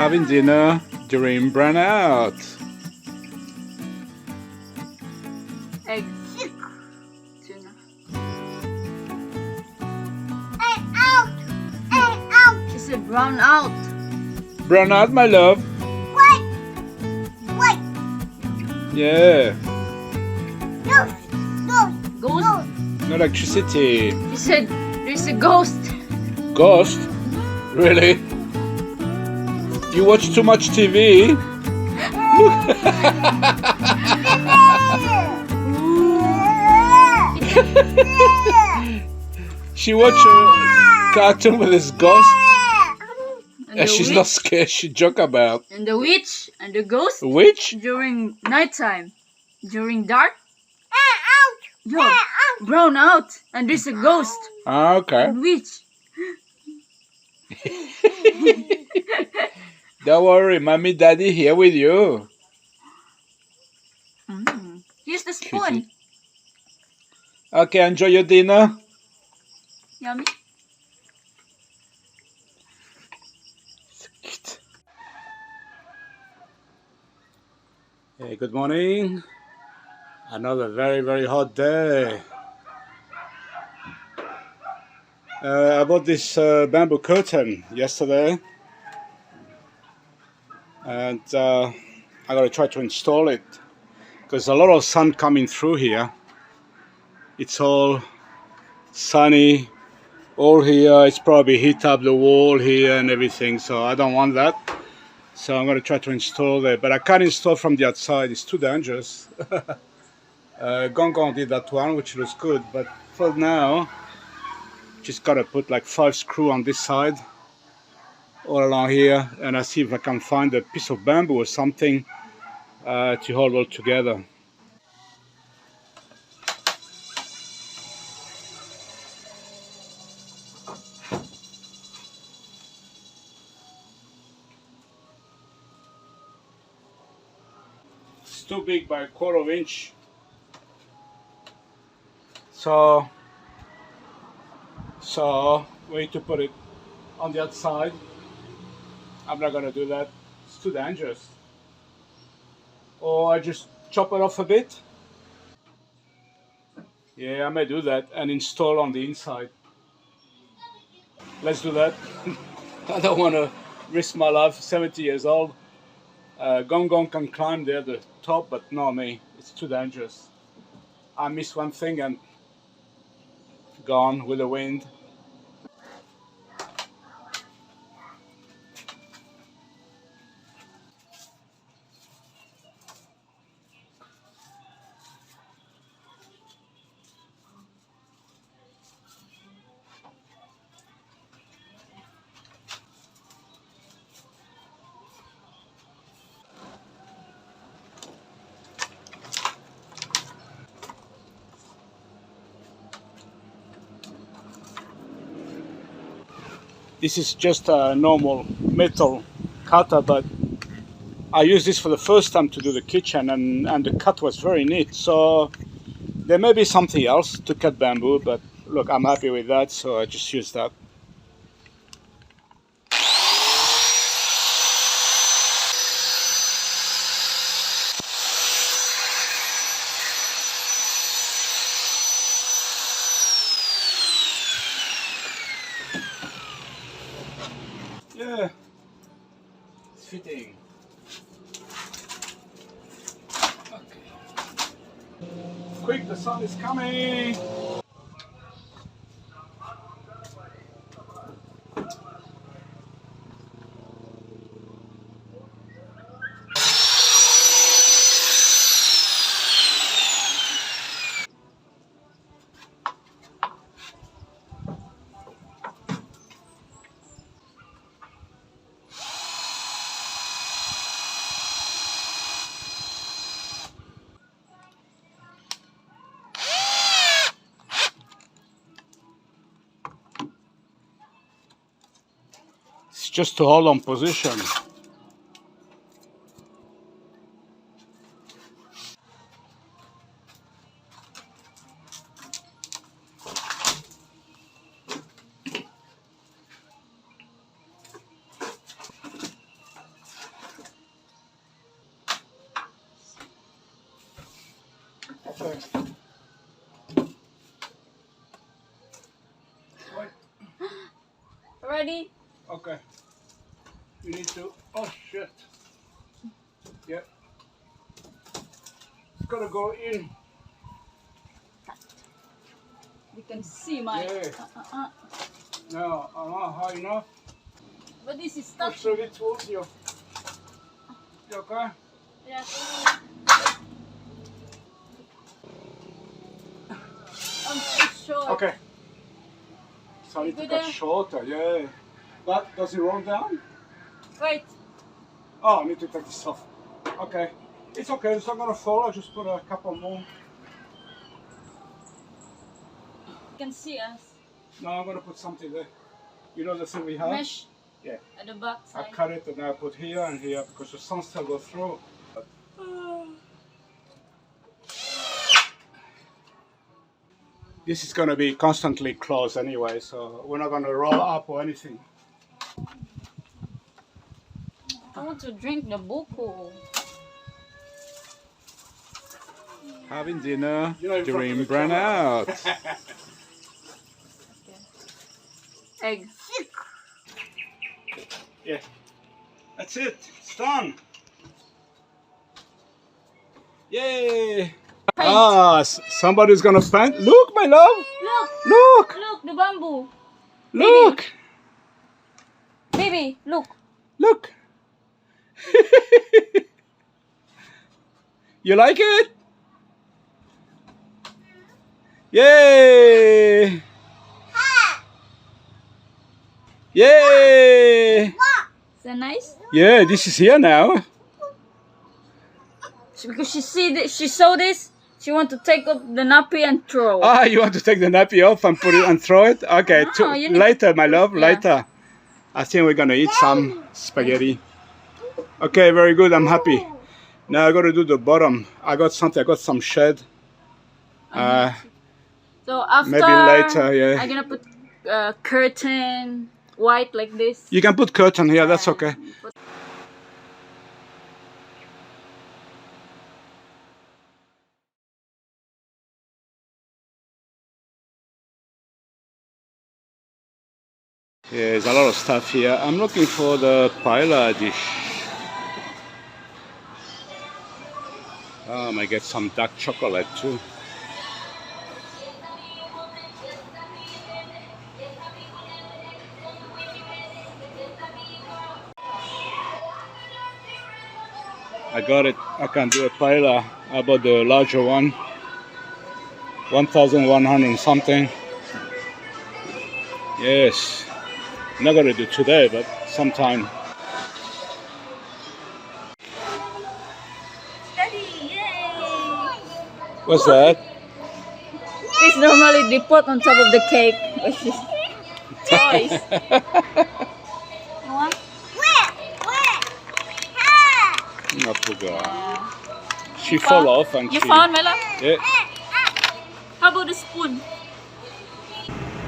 having dinner during brownout. Egg. Tuna. Egg out. She said brown out. Brownout, my love. Wait. Yeah. Ghost. No electricity. She said there's a ghost. Ghost? Really? You watch too much TV? She watch a cartoon with this ghost and she's not scared, she joke about. And the witch and the ghost A witch? during nighttime. During dark. Yo, brown out. And there's a ghost. Ah, okay. And witch. Don't worry, mommy, daddy here with you. Here's the spoon. Cutie. Okay, enjoy your dinner. Yummy. Hey, good morning. Another very, very hot day. I bought this bamboo curtain yesterday, and I gotta try to install it because a lot of sun coming through here. It's all sunny, all here. It's probably heat up the wall here and everything, so I don't want that. So I'm gonna try to install it, but I can't install from the outside. It's too dangerous. Gong did that one, which looks good, but for now, just gotta put like 5 screws on this side, all along here, and I see if I can find a piece of bamboo or something to hold all together. It's too big by 1/4 inch. So we need to put it on the outside. I'm not gonna do that. It's too dangerous. Or I just chop it off a bit. Yeah, I may do that and install on the inside. Let's do that. I don't want to risk my life. 70 years old. Gong can climb there the top, but not me. It's too dangerous. I miss one thing and gone with the wind. This is just a normal metal cutter, but I used this for the first time to do the kitchen, and the cut was very neat. So there may be something else to cut bamboo, but look, I'm happy with that, so I just used that. Yeah, it's fitting. Okay. Quick, the sun is coming. It's just to hold on position. Okay. Wait. Ready? Okay. You need to. Oh shit. Yeah. It's gotta go in. You can see my. Yeah. No, I'm not high enough. But this is Push touching. a bit towards you. You okay? Yeah. I'm too short. Okay. Sorry to cut shorter, yeah. But does it roll down? Wait. Oh, I need to take this off. Okay. It's okay, it's not gonna fall. I'll just put a couple more. You can see us. No, I'm gonna put something there. You know the thing we have? Mesh. Yeah. At the back I side. cut it and I put here and here because the sun still goes through. This is gonna be constantly closed anyway, so we're not gonna roll up or anything. I want to drink the buko. Having dinner during burnout. Egg. Yeah. That's it. It's done. Yay! Paint. Somebody's gonna paint. Look, my love. Look. Look. Look, the bamboo. Look. Baby, look. Look. You like it? Yay! Yay! Is that nice? Yeah, this is here now. Because she saw this, she want to take up the nappy and throw. Ah, you want to take the nappy off and put it and throw it? Okay, No, you need later, my love, yeah. later. I think we're gonna eat some spaghetti. Okay, very good. I'm happy. Now I got to do the bottom. I got some shed. So after, maybe later, yeah. I'm gonna put curtain white like this. You can put curtain here. That's okay. Yeah, there's a lot of stuff here. I'm looking for the paella dish. I might get some dark chocolate too. I got it. I can do a paella. I bought the larger one. 1,100 something. Yes. Not gonna do today, but sometime. Daddy, yay! What's that? It's normally they put on top of the cake. Toys. You want? She fell off and You she... found, Mela? Yeah. How about the spoon?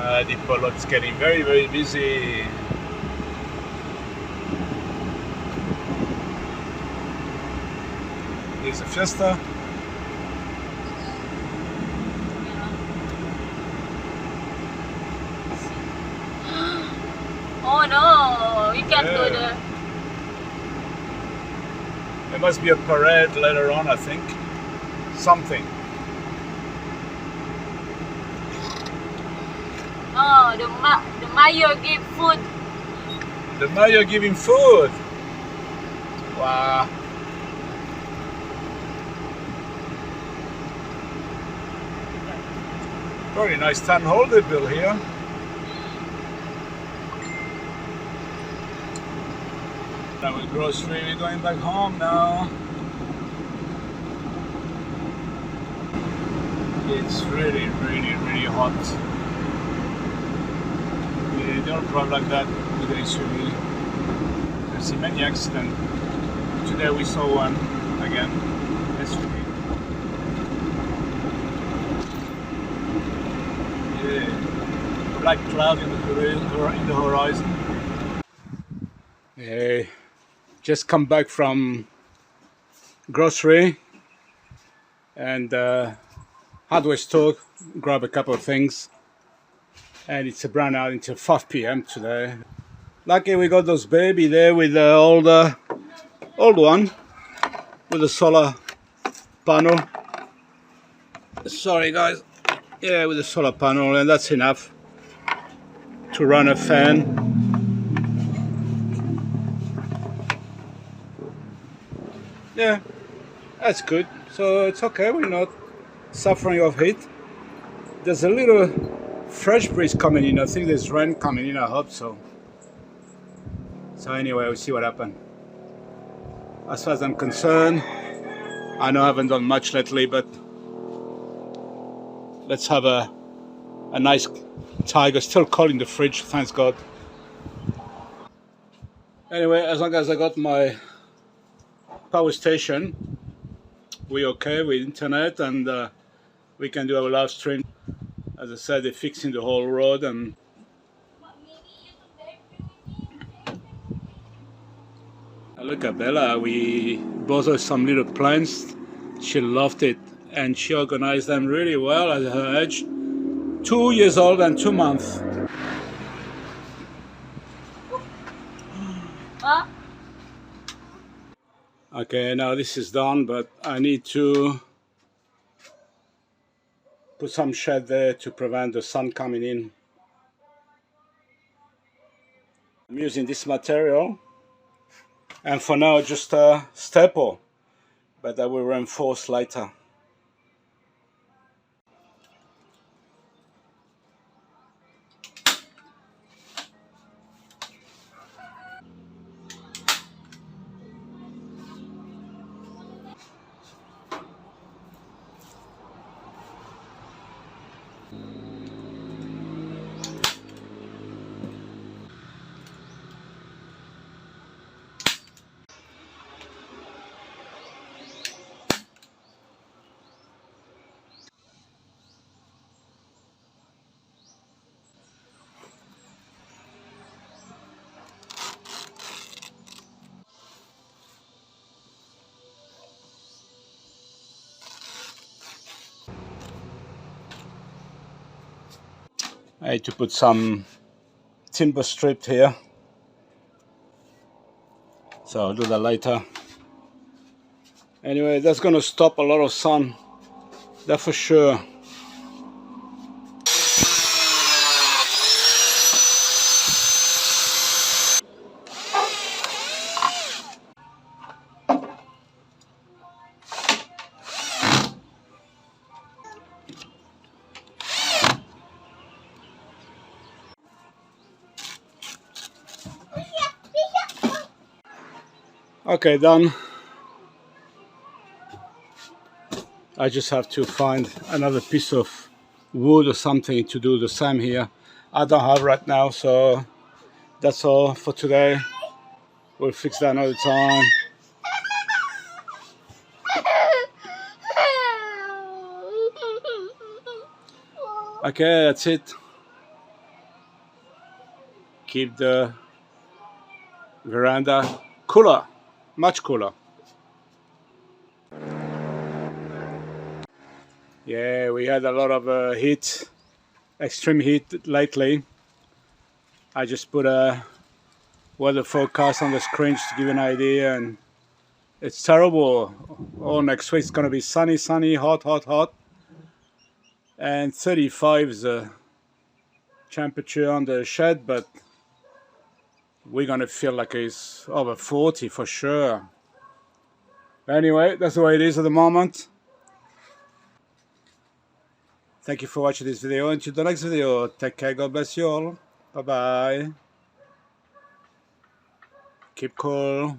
Dipolog's getting very, very busy. Here's a fiesta. Oh no, we can't go there. There must be a parade later on, I think. Something. Oh, the mayor gave food. The mayor giving food. Wow. Very nice town hall they built here. Now with grocery, we're going back home now. It's really, really, really hot. We don't drive like that with the SUV. I see many accidents. Today we saw one again. SUV. Yeah. Black cloud in the horizon. Hey, just come back from grocery and hardware store, grab a couple of things, and it's a brand out until 5 p.m. today. Lucky we got those baby there with the old one with the solar panel. Sorry guys, yeah, with the solar panel, and that's enough to run a fan. Yeah, that's good. So it's okay, we're not suffering of heat. There's a little fresh breeze coming in. I think there's rain coming in, I hope so. So anyway, we'll see what happens. As far as I'm concerned, I know I haven't done much lately, but let's have a nice tiger. Still cold in the fridge, thanks God. Anyway, as long as I got my power station, we're okay with internet, and we can do our live stream. As I said, they're fixing the whole road, and look at Bella. We bought her some little plants. She loved it, and she organized them really well at her age. 2 years old and 2 months. Huh? Okay, now this is done, but I need to put some shade there to prevent the sun coming in. I'm using this material, and for now just a staple, but I will reinforce later. I need to put some timber strip here, so I'll do that later. Anyway, that's going to stop a lot of sun, that's for sure. Okay, done. I just have to find another piece of wood or something to do the same here. I don't have right now, so that's all for today. We'll fix that another time. Okay, that's it. Keep the veranda cooler, much cooler. Yeah, we had a lot of heat, extreme heat lately. I just put a weather forecast on the screen to give you an idea, and it's terrible. All next week it's going to be sunny, sunny, hot, hot, hot. And 35 is the temperature on the shed, but we're going to feel like it's over 40 for sure. Anyway, that's the way it is at the moment. Thank you for watching this video. Until the next video, take care. God bless you all. Bye-bye. Keep cool.